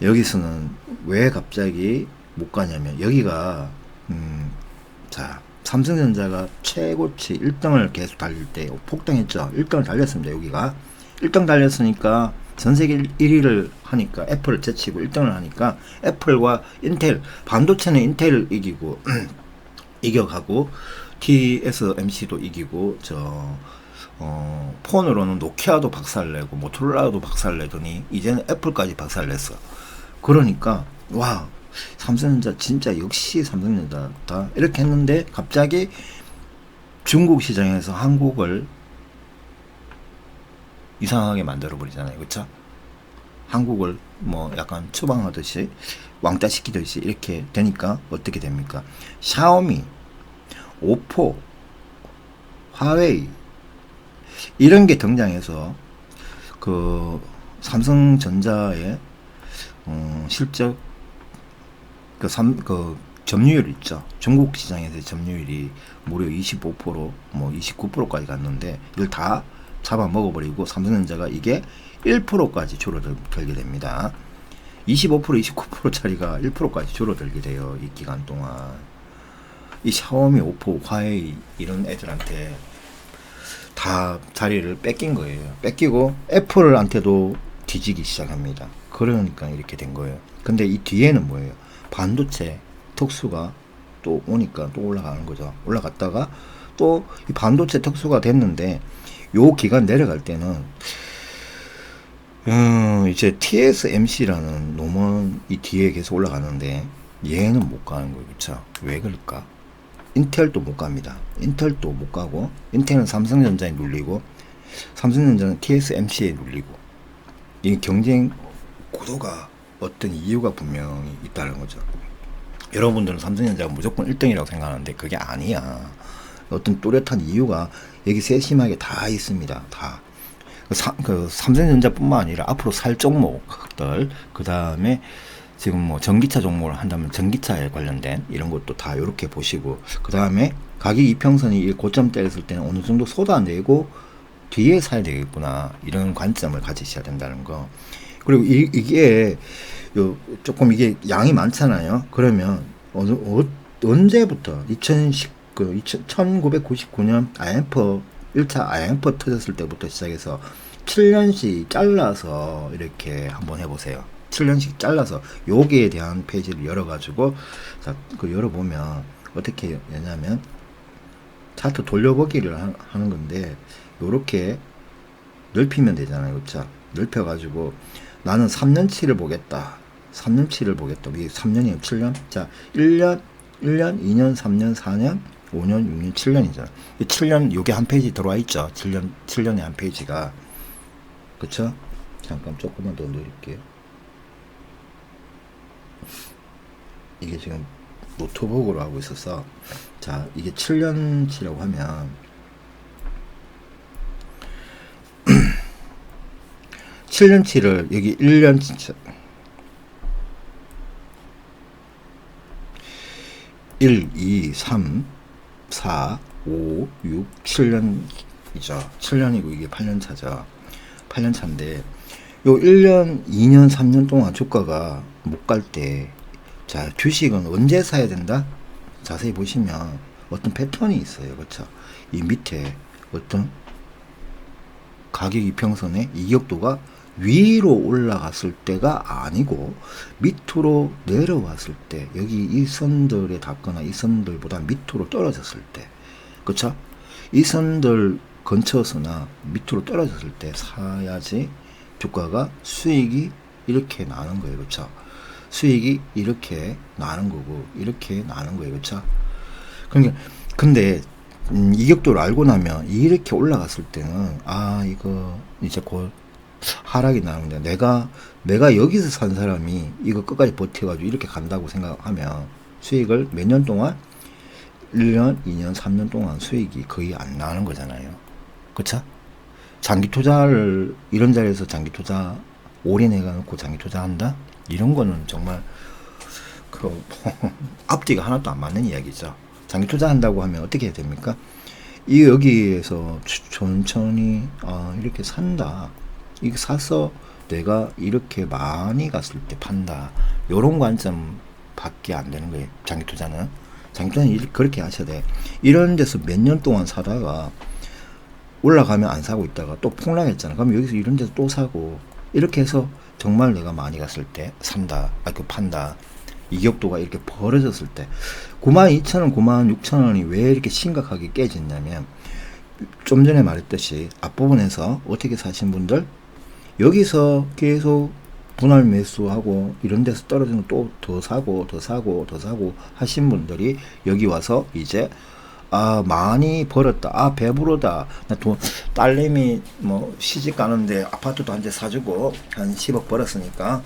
[SPEAKER 1] 여기서는 왜 갑자기 못 가냐면 여기가 자, 삼성전자가 최고치 1등을 계속 달릴 때 폭등했죠. 1등을 달렸습니다. 여기가 1등 달렸으니까 전세계 1위를 하니까 애플을 제치고 1등을 하니까 애플과 인텔, 반도체는 인텔을 이기고 이겨가고 TSMC도 이기고 폰으로는 노키아도 박살내고 모토로라도 박살내더니 이제는 애플까지 박살냈어. 그러니까 와, 삼성전자 진짜 역시 삼성전자다 이렇게 했는데 갑자기 중국 시장에서 한국을 이상하게 만들어 버리잖아요. 그쵸? 한국을 뭐 약간 추방하듯이 왕따 시키듯이 이렇게 되니까 어떻게 됩니까? 샤오미, 오포, 화웨이 이런 게 등장해서 그 삼성전자의 실적 그 점유율 있죠. 중국 시장에서 점유율이 무려 25%, 뭐 29%까지 갔는데 이걸 다 잡아먹어버리고 삼성전자가 이게 1%까지 줄어들게 됩니다. 25%, 29%짜리가 1%까지 줄어들게 돼요. 이 기간 동안. 이 샤오미, 오포, 화웨이 이런 애들한테 다 자리를 뺏긴 거예요. 뺏기고 애플한테도 뒤지기 시작합니다. 그러니까 이렇게 된 거예요. 근데 이 뒤에는 뭐예요? 반도체 특수가 또 오니까 또 올라가는 거죠. 올라갔다가 또 이 반도체 특수가 됐는데 요 기간 내려갈 때는 이제 TSMC라는 놈은 이 뒤에 계속 올라가는데 얘는 못 가는 거예요. 그쵸? 왜 그럴까? 인텔도 못 갑니다. 인텔도 못 가고 인텔은 삼성전자에 눌리고 삼성전자는 TSMC에 눌리고 이 경쟁 구도가 어떤 이유가 분명히 있다는 거죠. 여러분들은 삼성전자가 무조건 1등이라고 생각하는데 그게 아니야. 어떤 뚜렷한 이유가 여기 세심하게 다 있습니다. 다. 삼성전자뿐만 아니라 앞으로 살 종목들, 그 다음에 지금 뭐 전기차 종목을 한다면 전기차에 관련된 이런 것도 다 이렇게 보시고, 그 다음에 가격 이평선이 이 고점 때렸을 때는 어느 정도 쏟아내고 뒤에 사야 되겠구나, 이런 관점을 가지셔야 된다는 거. 그리고 이게 조금 이게 양이 많잖아요. 그러면 언제부터 1999년 IMF 1차 IMF 터졌을 때부터 시작해서 7년씩 잘라서 이렇게 한번 해보세요. 7년씩 잘라서 여기에 대한 페이지를 열어가지고, 자, 그 열어보면 어떻게 되냐면 차트 돌려보기를 하는 건데, 요렇게 넓히면 되잖아요. 그렇죠? 넓혀가지고 나는 3년치를 보겠다. 3년치를 보겠다. 이게 3년이면 7년? 자, 1년, 2년, 3년, 4년, 5년, 6년, 7년이잖아. 7년, 요게 한 페이지 들어와 있죠. 7년에 한 페이지가. 그쵸? 잠깐 조금만 더 누릴게요. 이게 지금 노트북으로 하고 있어서, 자, 이게 7년치라고 하면 7년치를 여기 1년치 1, 2, 3, 4, 5, 6, 7년이죠. 7년이고 이게 8년 차죠. 8년 차인데 요 1년, 2년, 3년 동안 주가가 못 갈 때, 자, 주식은 언제 사야 된다? 자세히 보시면 어떤 패턴이 있어요. 그렇죠? 이 밑에 어떤 가격 이평선의 이격도가 위로 올라갔을 때가 아니고 밑으로 내려왔을 때, 여기 이 선들에 닿거나 이 선들보다 밑으로 떨어졌을 때, 그쵸? 이 선들 근처서나 밑으로 떨어졌을 때 사야지 주가가 수익이 이렇게 나는 거예요. 그쵸? 수익이 이렇게 나는 거고 이렇게 나는 거예요. 그쵸? 그러니까 근데 이격도를 알고 나면 이렇게 올라갔을 때는, 아, 이거 이제 곧 하락이 나는데, 내가 여기서 산 사람이 이거 끝까지 버텨가지고 이렇게 간다고 생각하면 수익을 몇 년 동안, 1년, 2년, 3년 동안 수익이 거의 안 나는 거잖아요. 그쵸? 장기 투자를, 이런 자리에서 장기 투자 올인해가지고 장기 투자한다? 이런 거는 정말 그 앞뒤가 하나도 안 맞는 이야기죠. 장기 투자한다고 하면 어떻게 해야 됩니까? 이 여기에서 천천히 이렇게 산다. 이거 사서 내가 이렇게 많이 갔을 때 판다. 요런 관점 밖에 안 되는 거예요. 장기 투자는. 장기 투자는 그렇게 하셔야 돼. 이런 데서 몇 년 동안 사다가 올라가면 안 사고 있다가 또 폭락했잖아. 그럼 여기서 이런 데서 또 사고, 이렇게 해서 정말 내가 많이 갔을 때 산다. 그 판다. 이격도가 이렇게 벌어졌을 때 92,000원, 96,000원이 왜 이렇게 심각하게 깨졌냐면, 좀 전에 말했듯이 앞부분에서 어떻게 사신 분들, 여기서 계속 분할 매수하고 이런 데서 떨어지면 또 더 사고 더 사고 더 사고 하신 분들이 여기 와서 이제, 아, 많이 벌었다, 아, 배부르다, 나 돈, 딸내미 뭐 시집 가는데 아파트도 한 채 사주고 한 10억 벌었으니까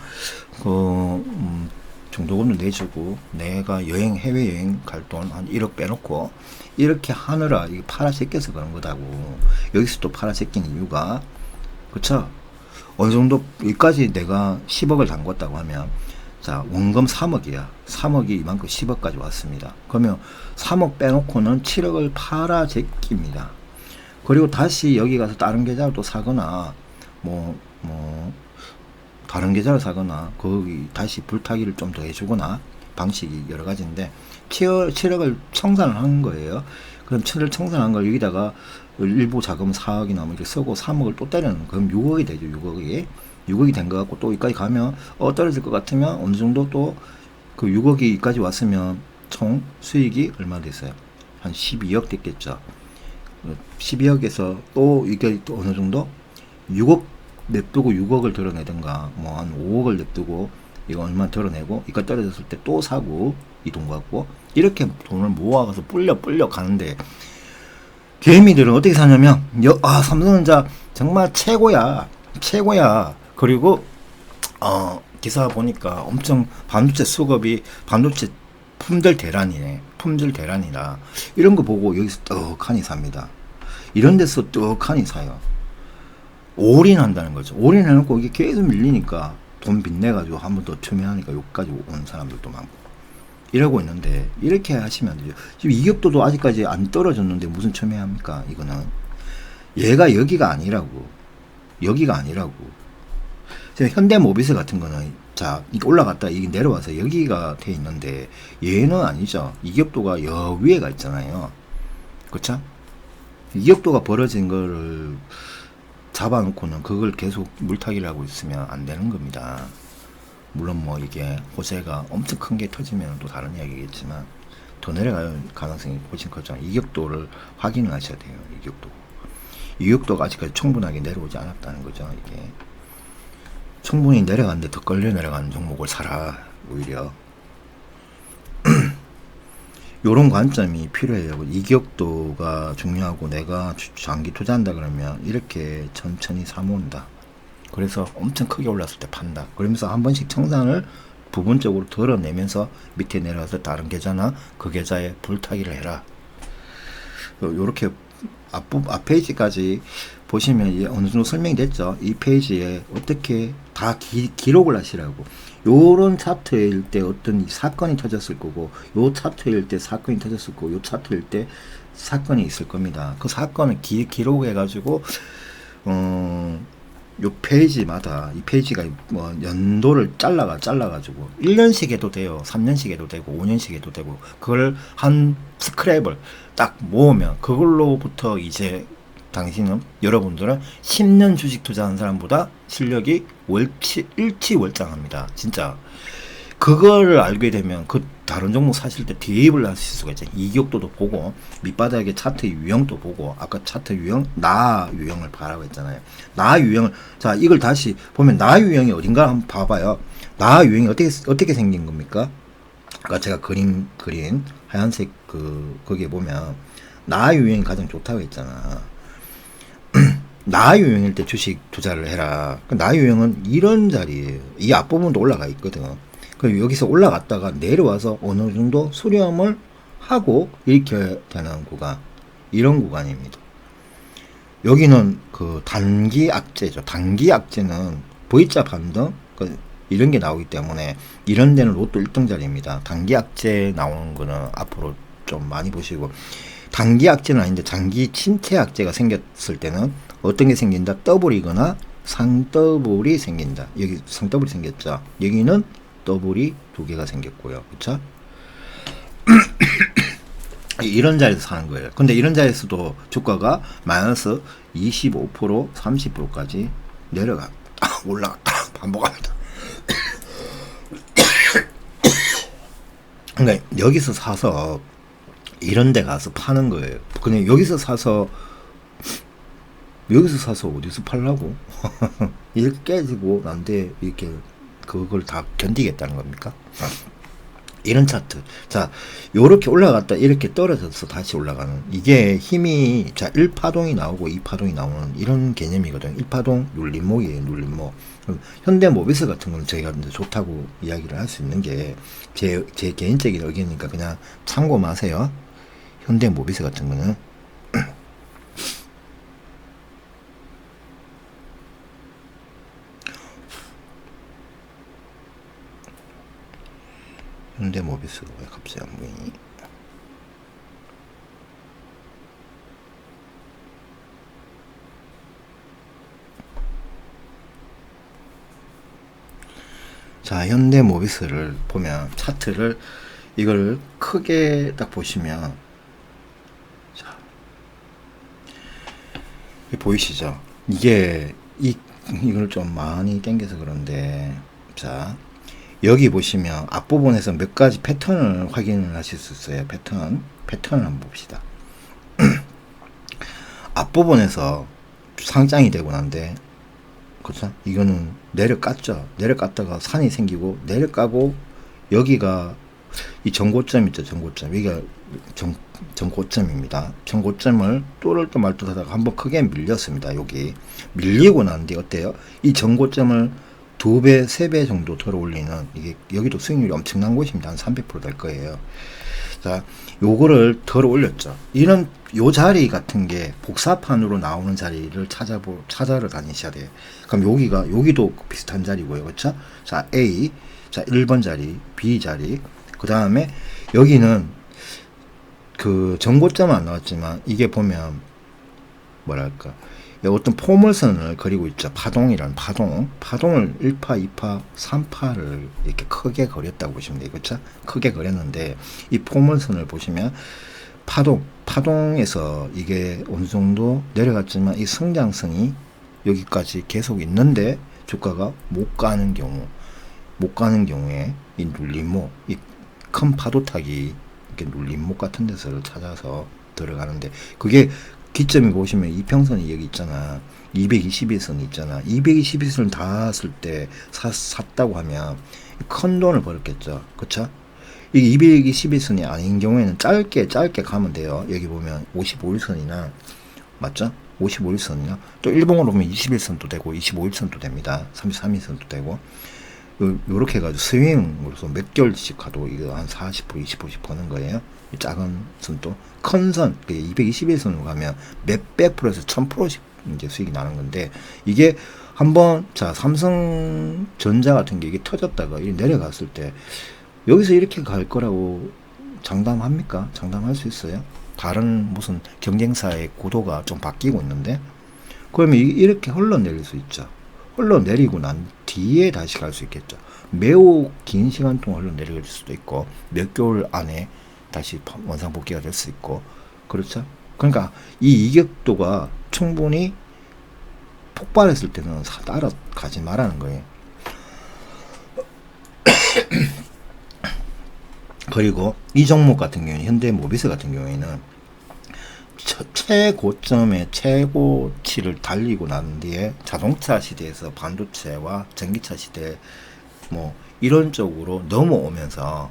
[SPEAKER 1] 중도금도 내주고 내가 해외여행 갈 돈 한 1억 빼놓고 이렇게 하느라 이게 팔아제껴서 그런 거다고. 여기서 또 팔아제낀 이유가, 그쵸? 어느 정도 여기까지 내가 10억을 담궜다고 하면, 자, 원금 3억이야. 3억이 이만큼 10억까지 왔습니다. 그러면 3억 빼놓고는 7억을 팔아제낍니다. 그리고 다시 여기 가서 다른 계좌를 또 사거나 다른 계좌를 사거나 거기 다시 불타기를 좀 더 해주거나, 방식이 여러 가지인데 7억을 청산을 하는 거예요. 그럼 7을 청산한 걸 여기다가 일부 자금 4억이나 뭐 이렇게 쓰고 3억을 또 때리는, 그럼 6억이 되죠. 6억이 된 것 같고, 또 여기까지 가면 떨어질 것 같으면 어느 정도 또 그 6억이 여기까지 왔으면 총 수익이 얼마 됐어요? 한 12억 됐겠죠. 12억에서 또 이게 또 어느 정도 6억 냅두고 6억을 드러내든가, 뭐 한 5억을 냅두고 이거 얼마 드러내고 이거 떨어졌을 때 또 사고 이 돈 갖고 이렇게 돈을 모아가서 불려 가는데, 개미들은 어떻게 사냐면, 삼성전자 정말 최고야. 그리고 기사 보니까 엄청 반도체 수급이, 반도체 품절 대란이다. 이런 거 보고 여기서 떡하니 삽니다. 이런 데서 떡하니 사요. 올인한다는 거죠. 올인해놓고 이게 계속 밀리니까 돈 빚내가지고 한 번 더 추매하니까 여기까지 오는 사람들도 많고 이러고 있는데, 이렇게 하시면 안 되죠. 지금 이격도도 아직까지 안 떨어졌는데 무슨 추매합니까? 이거는 얘가 여기가 아니라고. 여기가 아니라고. 지금 현대모비스 같은 거는, 자, 이게 올라갔다 이게 내려와서 여기가 돼 있는데 얘는 아니죠. 이격도가 여 위에가 있잖아요. 그쵸? 이격도가 벌어진 거를 잡아놓고는 그걸 계속 물타기를 하고 있으면 안 되는 겁니다. 물론 뭐 이게 호재가 엄청 큰 게 터지면 또 다른 이야기겠지만 더 내려갈 가능성이 훨씬 크죠. 이격도를 확인을 하셔야 돼요. 이격도가 아직까지 충분하게 내려오지 않았다는 거죠. 이게 충분히 내려갔는데 더 끌려 내려가는 종목을 사라. 오히려 요런 관점이 필요해요. 이격도가 중요하고 내가 장기 투자한다 그러면 이렇게 천천히 사모은다. 그래서 엄청 크게 올랐을 때 판다. 그러면서 한 번씩 청산을 부분적으로 덜어내면서 밑에 내려와서 다른 계좌나 그 계좌에 불타기를 해라. 요렇게 앞 페이지까지 보시면 이제 어느 정도 설명이 됐죠. 이 페이지에 어떻게 다 기록을 하시라고. 요런 차트일 때 어떤 사건이 터졌을 거고, 요 차트일 때 사건이 터졌을 거고, 요 차트일 때 사건이 있을 겁니다. 그 사건을 기록해가지고, 요 페이지마다, 이 페이지가 뭐 연도를 잘라가지고 1년씩 해도 돼요. 3년씩 해도 되고 5년씩 해도 되고, 그걸 한 스크랩을 딱 모으면 그걸로부터 이제 당신은, 여러분들은 10년 주식 투자하는 사람보다 실력이 일치월장합니다. 진짜 그거를 알게 되면 그 다른 종목 사실 때 대입을 하실 수가 있죠. 이격도도 보고 밑바닥의 차트 유형도 보고, 아까 차트 유형 나 유형을 봐라고 했잖아요. 나 유형을, 자 이걸 다시 보면 나 유형이 어딘가 한번 봐봐요. 나 유형이 어떻게 생긴 겁니까? 아까 제가 그린 하얀색 거기에 보면 나 유형이 가장 좋다고 했잖아. 나 유형일 때 주식 투자를 해라. 나 유형은 이런 자리에요. 이 앞부분도 올라가 있거든. 그럼 여기서 올라갔다가 내려와서 어느 정도 수렴을 하고 이렇게 되는 구간, 이런 구간입니다. 여기는 그 단기 악재죠. 단기 악재는 V자 반등 이런 게 나오기 때문에 이런 데는 로또 1등 자리입니다. 단기 악재 나오는 거는 앞으로 좀 많이 보시고, 단기 악재는 아닌데 장기 침체 악재가 생겼을 때는 어떤 게 생긴다? 더블이거나 상더블이 생긴다. 여기 상더블이 생겼죠. 여기는 더블이 2개가 생겼고요. 그쵸? 이런 자리에서 사는 거예요. 근데 이런 자리에서도 주가가 마이너스 25%, 30%까지 내려갔다, 올라갔다, 반복합니다. 그러니까 여기서 사서 이런 데 가서 파는 거예요. 그냥 여기서 사서 어디서 팔라고? 이렇게 깨지고 난데 이렇게 그걸 다 견디겠다는 겁니까? 이런 차트. 자, 요렇게 올라갔다 이렇게 떨어져서 다시 올라가는, 이게 힘이, 자, 1파동이 나오고 2파동이 나오는 이런 개념이거든요. 1파동 눌림목이에요. 눌림목. 현대모비스 같은 건 저희가 좋다고 이야기를 할 수 있는 게 제 개인적인 의견이니까 그냥 참고만 하세요. 현대모비스 같은 거는 현대모비스가 왜 갑자기 안 보이니? 자, 현대모비스를 보면 차트를 이걸 크게 딱 보시면, 자, 보이시죠? 이게 이걸 좀 많이 당겨서 그런데, 자, 여기 보시면 앞부분에서 몇 가지 패턴을 확인을 하실 수 있어요. 패턴을 한번 봅시다. 앞부분에서 상장이 되고 난데, 그렇죠? 이거는 내려갔죠. 내려갔다가 산이 생기고 내려가고, 여기가 이 전고점 있죠. 전고점. 여기가 전고점입니다. 전고점을 뚫을 듯 말 듯 하다가 한번 크게 밀렸습니다. 여기 밀리고 난 뒤 어때요? 이 전고점을 2배, 3배 정도 들어 올리는, 이게 여기도 수익률이 엄청난 곳입니다. 한 300% 될 거예요. 자, 요거를 덜어 올렸죠. 이런 요 자리 같은 게 복사판으로 나오는 자리를 찾아러 다니셔야 돼요. 그럼 여기도 비슷한 자리고요. 그렇죠? 자, A. 자, 1번 자리, B 자리. 그 다음에 여기는 그 정고점은 안 나왔지만 이게 보면 뭐랄까 어떤 포물선을 그리고 있죠. 파동이라는 파동을 1파, 2파, 3파를 이렇게 크게 그렸다고 보시면 돼요. 그렇죠? 크게 그렸는데 이 포물선을 보시면 파동에서 이게 어느 정도 내려갔지만 이 성장성이 여기까지 계속 있는데 주가가 못 가는 경우에 이 눌림목, 이 큰 파도 타기 이렇게 눌림목 같은 데서를 찾아서 들어가는데 그게 기점이 보시면 이평선이 여기 있잖아. 221선이 있잖아. 221선을 닿았을 때 샀다고 하면 큰 돈을 벌었겠죠. 그쵸? 이게 221선이 아닌 경우에는 짧게 가면 돼요. 여기 보면 55일선이나 맞죠? 55일선이나 또 일봉으로 보면 21선도 되고 25일선도 됩니다. 33일선도 되고 요렇게 해가지고 스윙으로서 몇 개월씩 가도 이거 한 40%, 20%씩 버는 거예요. 작은 선도 큰 선, 221선으로 가면 몇백 프로에서 1000%씩 이제 수익이 나는 건데 이게 한번 자 삼성전자 같은 게 이게 터졌다가 내려갔을 때 여기서 이렇게 갈 거라고 장담합니까? 장담할 수 있어요? 다른 무슨 경쟁사의 구도가 좀 바뀌고 있는데 그러면 이렇게 흘러내릴 수 있죠. 흘러내리고 난 뒤에 다시 갈 수 있겠죠. 매우 긴 시간 동안 흘러내릴 수도 있고 몇 개월 안에 다시 원상복귀가 될 수 있고 그렇죠. 그러니까 이 이격도가 충분히 폭발했을 때는 따라가지 말라는 거예요. 그리고 이 종목 같은 경우는 현대모비스 같은 경우에는 최고점의 최고치를 달리고 난 뒤에 자동차 시대에서 반도체와 전기차 시대 뭐 이런 쪽으로 넘어오면서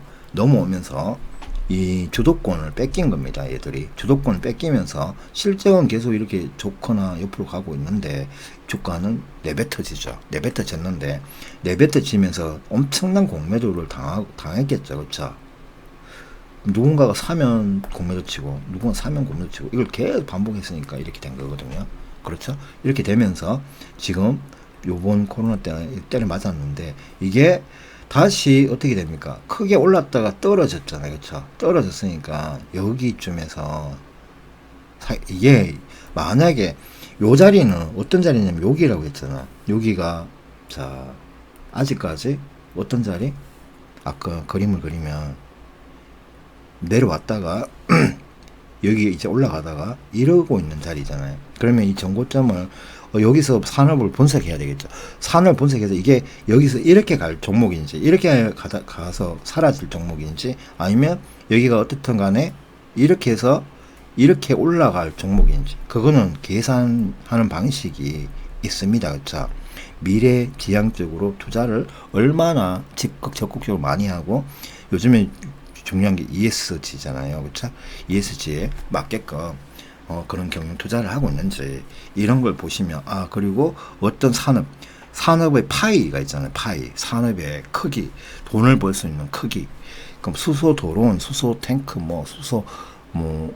[SPEAKER 1] 이 주도권을 뺏긴 겁니다. 얘들이 주도권을 뺏기면서 실적은 계속 이렇게 좋거나 옆으로 가고 있는데 주가는 내뱉어지죠. 내뱉어졌는데 내뱉어지면서 엄청난 공매도를 당했겠죠. 그렇죠? 누군가가 사면 공매도 치고 누군가 사면 공매도 치고 이걸 계속 반복했으니까 이렇게 된 거거든요. 그렇죠? 이렇게 되면서 지금 요번 코로나 때를 맞았는데 이게 다시 어떻게 됩니까? 크게 올랐다가 떨어졌잖아요. 그렇죠? 떨어졌으니까 여기쯤에서 이게 만약에 요 자리는 어떤 자리냐면 여기라고 했잖아. 여기가 자 아직까지 어떤 자리? 아까 그림을 그리면 내려왔다가 여기 이제 올라가다가 이러고 있는 자리잖아요. 그러면 이 전고점을 여기서 산업을 분석해야 되겠죠. 산업을 분석해서 이게 여기서 이렇게 갈 종목인지 이렇게 가서 사라질 종목인지 아니면 여기가 어떻든 간에 이렇게 해서 이렇게 올라갈 종목인지 그거는 계산하는 방식이 있습니다. 그렇죠? 미래지향적으로 투자를 얼마나 적극적으로 많이 하고 요즘에 중요한 게 ESG잖아요. 그렇죠? ESG에 맞게끔 그런 경영 투자를 하고 있는지 이런 걸 보시면 그리고 어떤 산업의 파이가 있잖아요. 산업의 크기, 돈을 벌 수 있는 크기. 그럼 수소 도론, 수소 탱크, 수소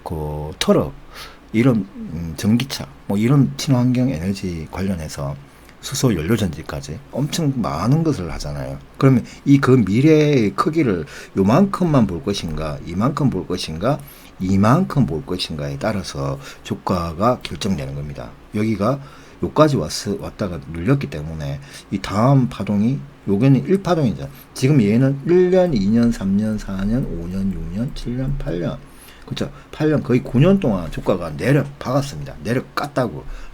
[SPEAKER 1] 그 트럭 이런 전기차 이런 친환경 에너지 관련해서 수소 연료 전지까지 엄청 많은 것을 하잖아요. 그러면 그 미래의 크기를 요만큼만 볼 것인가, 이만큼 볼 것인가, 이만큼 볼 것인가에 따라서 주가가 결정되는 겁니다. 여기가 요까지 왔다가 눌렸기 때문에 이 다음 파동이 요게는 1파동이죠. 지금 얘는 1년, 2년, 3년, 4년, 5년, 6년, 7년, 8년 그렇죠. 8년 거의 9년 동안 주가가 내려박았습니다.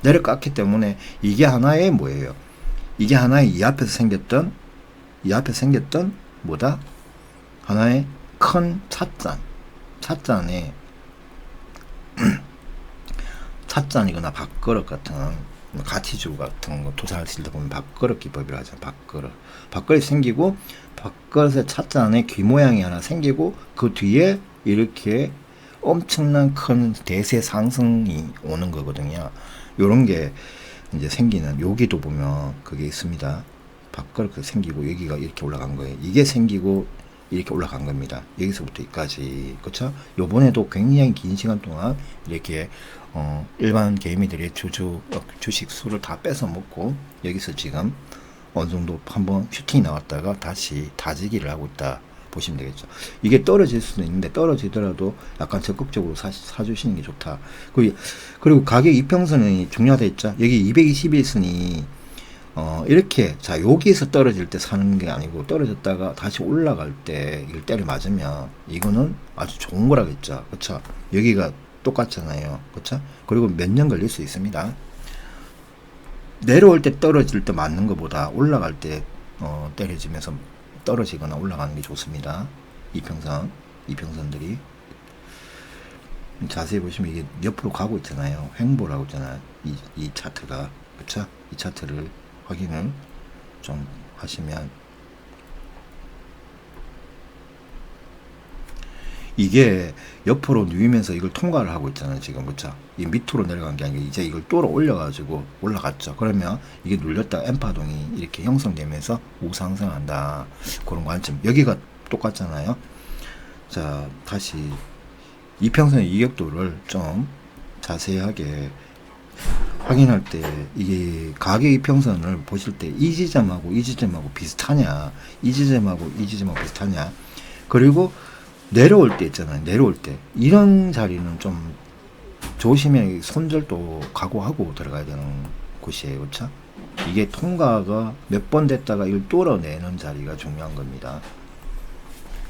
[SPEAKER 1] 내려갔기 때문에 이게 하나의 뭐예요? 이게 하나의 이 앞에서 생겼던 뭐다? 하나의 큰 찻잔에 찻잔이거나 밥그릇 같은 가치주 같은 거 투자하실 때 보면 밥그릇 기법이라 하죠. 밥그릇이 생기고 밥그릇의 찻잔에 귀 모양이 하나 생기고 그 뒤에 이렇게 엄청난 큰 대세 상승이 오는 거거든요. 요런 게 이제 생기는 여기도 보면 그게 있습니다. 밥그릇 생기고 여기가 이렇게 올라간 거예요. 이게 생기고 이렇게 올라간 겁니다. 여기서부터 여기까지. 그쵸? 요번에도 굉장히 긴 시간 동안 이렇게 일반 개미들의 주식 수를 다 뺏어 먹고 여기서 지금 어느 정도 한번 슈팅이 나왔다가 다시 다지기를 하고 있다 보시면 되겠죠. 이게 떨어질 수는 있는데 떨어지더라도 약간 적극적으로 사주시는 게 좋다. 그리고 가격 이평선이 중요하다 했죠. 여기 221선이 이렇게 자 여기에서 떨어질 때 사는 게 아니고 떨어졌다가 다시 올라갈 때 이걸 때려 맞으면 이거는 아주 좋은 거라겠죠. 그쵸? 여기가 똑같잖아요. 그쵸? 그리고 몇 년 걸릴 수 있습니다. 내려올 때 떨어질 때 맞는 것보다 올라갈 때 때려지면서 떨어지거나 올라가는 게 좋습니다. 이평선들이 자세히 보시면 이게 옆으로 가고 있잖아요. 횡보라고 있잖아요. 이 차트가. 그쵸? 이 차트를 확인을 좀 하시면 이게 옆으로 누이면서 이걸 통과를 하고 있잖아요. 지금 그쵸? 이 밑으로 내려간 게 아니고 이제 이걸 또 올려가지고 올라갔죠. 그러면 이게 눌렸다가 N파동이 이렇게 형성되면서 우상승한다. 그런 관점. 여기가 똑같잖아요. 자, 다시 이평선의 이격도를 좀 자세하게 확인할 때 이게 가격 이평선을 보실 때 이 지점하고 이 지점하고 비슷하냐, 이 지점하고 이 지점하고 비슷하냐, 그리고 내려올 때 있잖아요. 내려올 때 이런 자리는 좀 조심해 손절도 각오하고 들어가야 되는 곳이에요. 그렇죠? 이게 통과가 몇 번 됐다가 이걸 뚫어내는 자리가 중요한 겁니다.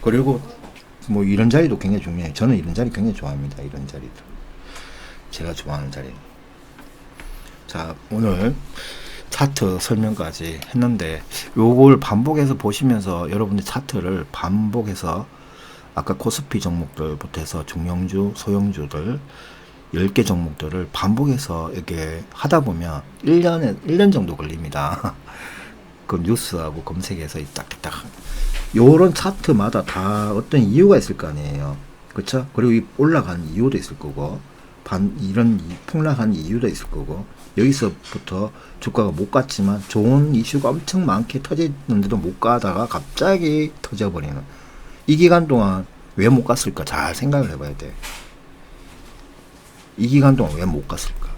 [SPEAKER 1] 그리고 뭐 이런 자리도 굉장히 중요해요. 저는 이런 자리 굉장히 좋아합니다. 이런 자리도 제가 좋아하는 자리. 자, 오늘 차트 설명까지 했는데 요걸 반복해서 보시면서 여러분들 차트를 반복해서 아까 코스피 종목들부터 해서 중형주, 소형주들 10개 종목들을 반복해서 이렇게 하다 보면 1년 정도 걸립니다. 그 뉴스하고 검색해서 딱딱딱 요런 차트마다 다 어떤 이유가 있을 거 아니에요. 그쵸? 그리고 이 올라간 이유도 있을 거고 이런 폭락한 이유도 있을 거고 여기서부터 주가가 못 갔지만 좋은 이슈가 엄청 많게 터졌는데도 못 가다가 갑자기 터져버리는 이 기간 동안 왜 못 갔을까? 잘 생각을 해봐야 돼. 이 기간 동안 왜 못 갔을까?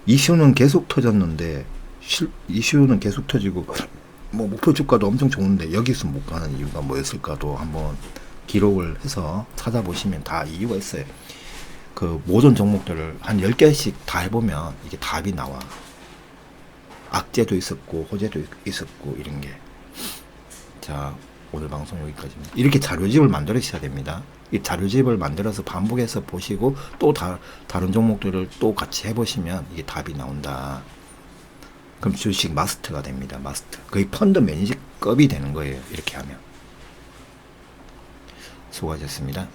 [SPEAKER 1] 이슈는 계속 터졌는데 이슈는 계속 터지고 뭐 목표 주가도 엄청 좋은데 여기서 못 가는 이유가 뭐였을까도 한번 기록을 해서 찾아보시면 다 이유가 있어요. 그 모든 종목들을 한 10개씩 다 해보면 이게 답이 나와. 악재도 있었고 호재도 있었고 이런 게. 자, 오늘 방송 여기까지입니다. 이렇게 자료집을 만들으셔야 됩니다. 이 자료집을 만들어서 반복해서 보시고 또 다른 종목들을 또 같이 해보시면 이게 답이 나온다. 그럼 주식 마스터가 됩니다. 마스터. 거의 펀드 매니저급이 되는 거예요. 이렇게 하면. 수고하셨습니다.